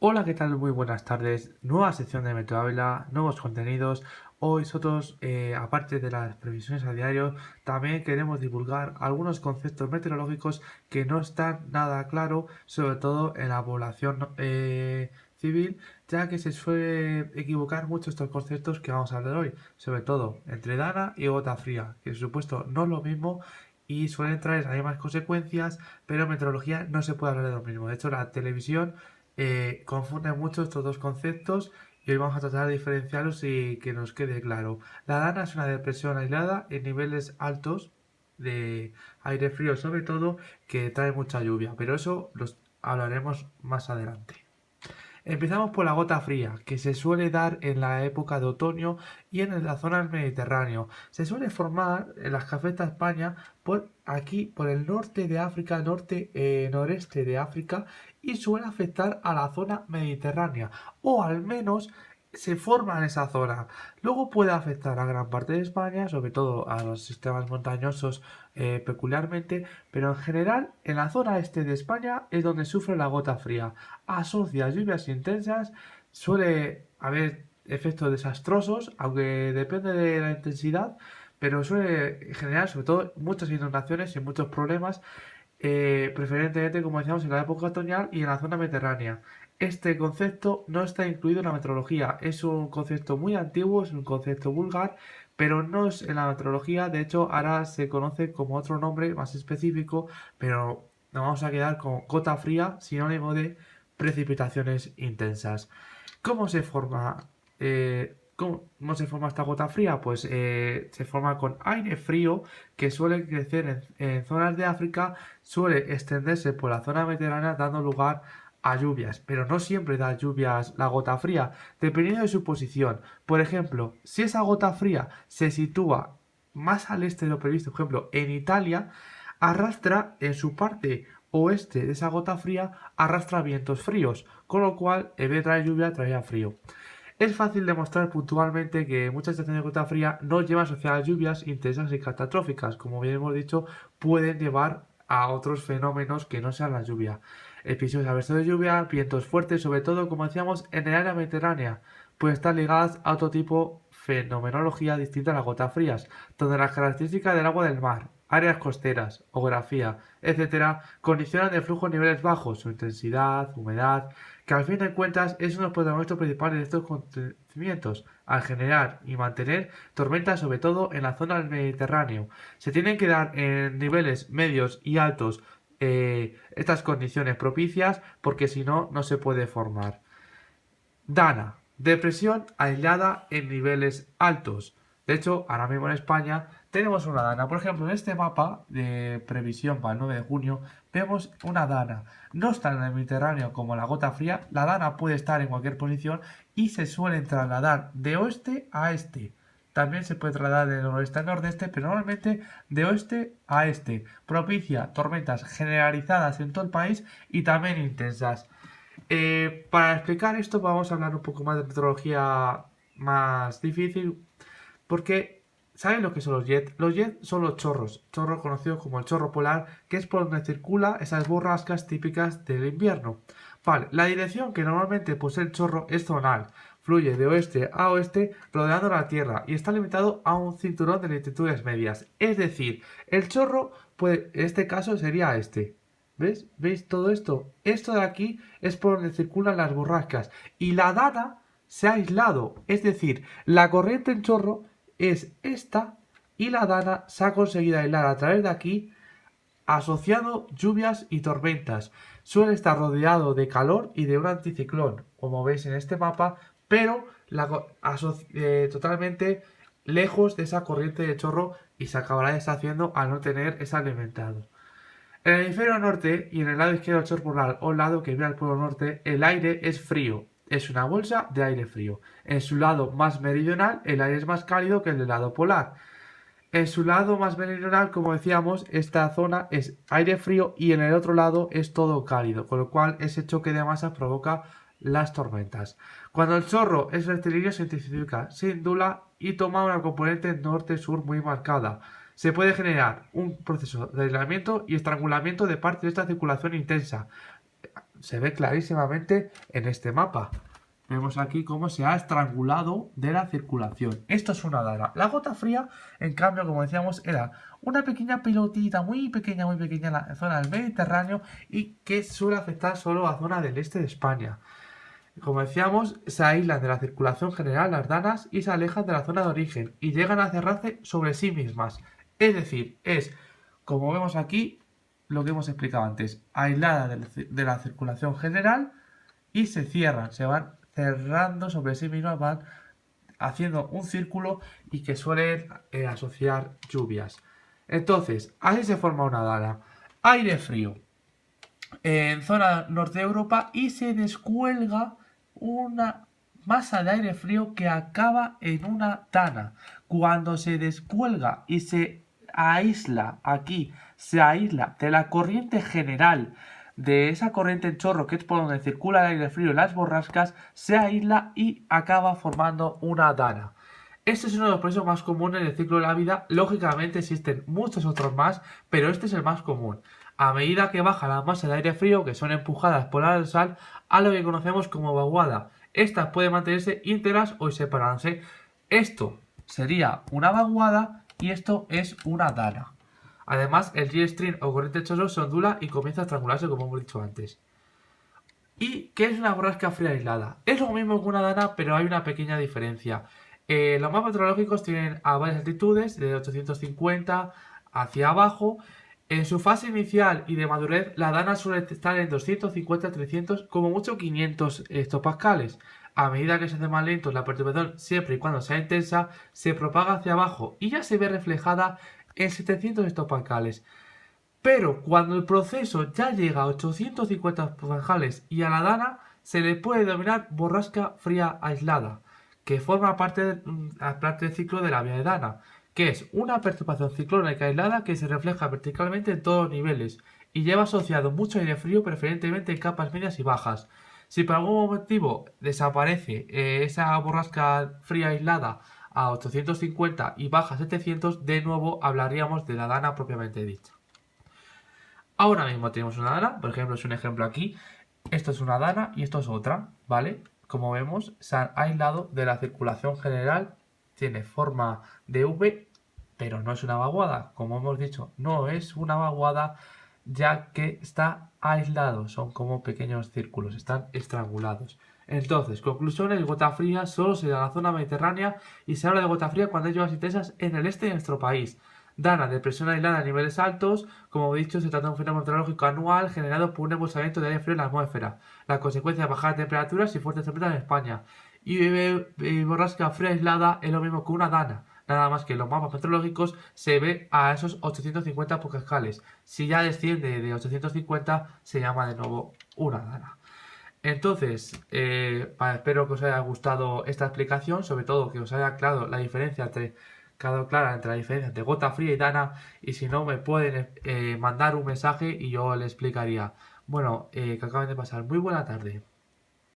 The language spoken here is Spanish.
Hola, ¿qué tal? Muy buenas tardes. Nueva sección de Meteo Ávila, nuevos contenidos. Hoy nosotros, aparte de las previsiones a diario, también queremos divulgar algunos conceptos meteorológicos que no están nada claros, sobre todo en la población civil, ya que se suele equivocar mucho estos conceptos que vamos a hablar hoy, sobre todo entre dana y gota fría, que por supuesto no es lo mismo y suelen traer las mismas consecuencias, pero en meteorología no se puede hablar de lo mismo. De hecho, la televisión confunden mucho estos dos conceptos y hoy vamos a tratar de diferenciarlos y que nos quede claro. La dana es una depresión aislada en niveles altos de aire frío sobre todo que trae mucha lluvia, pero eso los hablaremos más adelante. Empezamos por la gota fría, que se suele dar en la época de otoño y en la zona del Mediterráneo. Se suele formar en las que afecta a España por aquí, por el norte de África, noreste de África, y suele afectar a la zona mediterránea, o al menos se forma en esa zona. Luego puede afectar a gran parte de España, sobre todo a los sistemas montañosos peculiarmente, pero en general en la zona este de España es donde sufre la gota fría. Asocia lluvias intensas, suele haber efectos desastrosos, aunque depende de la intensidad, pero suele generar sobre todo muchas inundaciones y muchos problemas, preferentemente, como decíamos, en la época otoñal y en la zona mediterránea. Este concepto no está incluido en la meteorología, es un concepto muy antiguo, es un concepto vulgar, pero no es en la meteorología, de hecho ahora se conoce como otro nombre más específico, pero nos vamos a quedar con gota fría, sinónimo de precipitaciones intensas. ¿Cómo se forma? ¿Cómo se forma esta gota fría? Pues se forma con aire frío que suele crecer en zonas de África, suele extenderse por la zona mediterránea dando lugar a lluvias, pero no siempre da lluvias la gota fría, dependiendo de su posición. Por ejemplo, si esa gota fría se sitúa más al este de lo previsto, por ejemplo, en Italia, arrastra en su parte oeste de esa gota fría, arrastra vientos fríos, con lo cual, en vez de traer lluvia, traía frío. Es fácil demostrar puntualmente que muchas estaciones de gota fría no llevan asociadas lluvias intensas y catastróficas. Como bien hemos dicho, pueden llevar a otros fenómenos que no sean la lluvia. Episodios adversos de lluvia, vientos fuertes, sobre todo, como decíamos, en el área mediterránea, pueden estar ligadas a otro tipo de fenomenología distinta a las gotas frías, donde las características del agua del mar, áreas costeras, orografía, etcétera, condicionan el flujo en niveles bajos, su intensidad, humedad, que al fin de cuentas es uno de los protagonistas principales de estos acontecimientos, al generar y mantener tormentas sobre todo en la zona del Mediterráneo. Se tienen que dar en niveles medios y altos estas condiciones propicias porque si no, no se puede formar. Dana, depresión aislada en niveles altos. De hecho, ahora mismo en España tenemos una dana. Por ejemplo, en este mapa de previsión para el 9 de junio vemos una dana. No está en el Mediterráneo como la gota fría. La dana puede estar en cualquier posición y se suele trasladar de oeste a este. También se puede trasladar de noroeste a nordeste, pero normalmente de oeste a este. Propicia tormentas generalizadas en todo el país y también intensas. Para explicar esto vamos a hablar un poco más de meteorología más difícil, porque ¿saben lo que son los jets? Los jets son los chorros conocidos como el chorro polar, que es por donde circula esas borrascas típicas del invierno. Vale, la dirección que normalmente posee el chorro es zonal, fluye de oeste a oeste rodeando la Tierra y está limitado a un cinturón de latitudes medias. Es decir, el chorro, en este caso sería este. ¿Ves? ¿Veis todo esto? Esto de aquí es por donde circulan las borrascas. Y la dana se ha aislado. Es decir, la corriente en chorro es esta y la dana se ha conseguido aislar a través de aquí, asociando lluvias y tormentas. Suele estar rodeado de calor y de un anticiclón, como veis en este mapa, pero totalmente lejos de esa corriente de chorro y se acabará deshaciendo al no tener ese alimentado. En el hemisferio norte y en el lado izquierdo del chorro polar o el lado que ve al polo norte, el aire es frío. Es una bolsa de aire frío. En su lado más meridional, el aire es más cálido que el del lado polar. En su lado más meridional, como decíamos, esta zona es aire frío y en el otro lado es todo cálido, con lo cual ese choque de masas provoca las tormentas. Cuando el chorro es rectilíneo se intensifica, se indula y toma una componente norte-sur muy marcada. Se puede generar un proceso de aislamiento y estrangulamiento de parte de esta circulación intensa. se ve clarísimamente en este mapa. Vemos aquí cómo se ha estrangulado de la circulación. Esto es una dana. La gota fría, en cambio, como decíamos, era una pequeña pelotita muy pequeña en la zona del Mediterráneo y que suele afectar solo a la zona del este de España. Como decíamos, se aíslan de la circulación general las danas y se alejan de la zona de origen y llegan a cerrarse sobre sí mismas. Es decir, es, como vemos aquí, lo que hemos explicado antes, aisladas de la circulación general y se cierran, se van cerrando sobre sí mismas, van haciendo un círculo y que suelen asociar lluvias. Entonces, así se forma una dana. Aire frío en zona norte de Europa y se descuelga una masa de aire frío que acaba en una dana. Cuando se descuelga y se aísla aquí, se aísla de la corriente general, de esa corriente en chorro que es por donde circula el aire frío y las borrascas, se aísla y acaba formando una dana. Este es uno de los procesos más comunes en el ciclo de la vida. Lógicamente existen muchos otros más, pero este es el más común. A medida que baja la masa de aire frío, que son empujadas por la sal, a lo que conocemos como vaguada. Estas pueden mantenerse íntegras o separarse. Esto sería una vaguada y esto es una dana. Además, el jet stream o corriente de chorro se ondula y comienza a estrangularse, como hemos dicho antes. ¿Y qué es una borrasca fría aislada? Es lo mismo que una dana, pero hay una pequeña diferencia. Los mapas meteorológicos tienen a varias altitudes, de 850 hacia abajo. En su fase inicial y de madurez, la dana suele estar en 250, 300, como mucho 500 hectopascales. A medida que se hace más lento la perturbación, siempre y cuando sea intensa, se propaga hacia abajo y ya se ve reflejada en 700 hectopascales. Pero cuando el proceso ya llega a 850 hectopascales y a la dana, se le puede denominar borrasca fría aislada, que forma parte del ciclo de la vía de Dana, que es una perturbación ciclónica aislada que se refleja verticalmente en todos los niveles y lleva asociado mucho aire frío, preferentemente en capas medias y bajas. Si por algún motivo desaparece esa borrasca fría aislada a 850 y baja a 700, de nuevo hablaríamos de la Dana propiamente dicha. Ahora mismo tenemos una dana, por ejemplo, es un ejemplo aquí. Esto es una dana y esto es otra, ¿vale? Como vemos, se han aislado de la circulación general, tiene forma de V, pero no es una vaguada. Como hemos dicho, no es una vaguada ya que está aislado, son como pequeños círculos, están estrangulados. Entonces, conclusiones, gota fría solo se da en la zona mediterránea y se habla de gota fría cuando hay lluvias intensas en el este de nuestro país. Dana, depresión aislada a niveles altos, como he dicho, se trata de un fenómeno meteorológico anual generado por un embolsamiento de aire frío en la atmósfera. La consecuencia es bajar temperaturas y fuertes tormentas en España. Y borrasca fría aislada es lo mismo que una dana, nada más que en los mapas meteorológicos se ve a esos 850 hectopascales. Si ya desciende de 850, se llama de nuevo una dana. Entonces, espero que os haya gustado esta explicación, sobre todo que os haya quedado la diferencia clara entre la diferencia entre gota fría y dana, y si no me pueden mandar un mensaje y yo le explicaría. Bueno, que acaben de pasar muy buena tarde.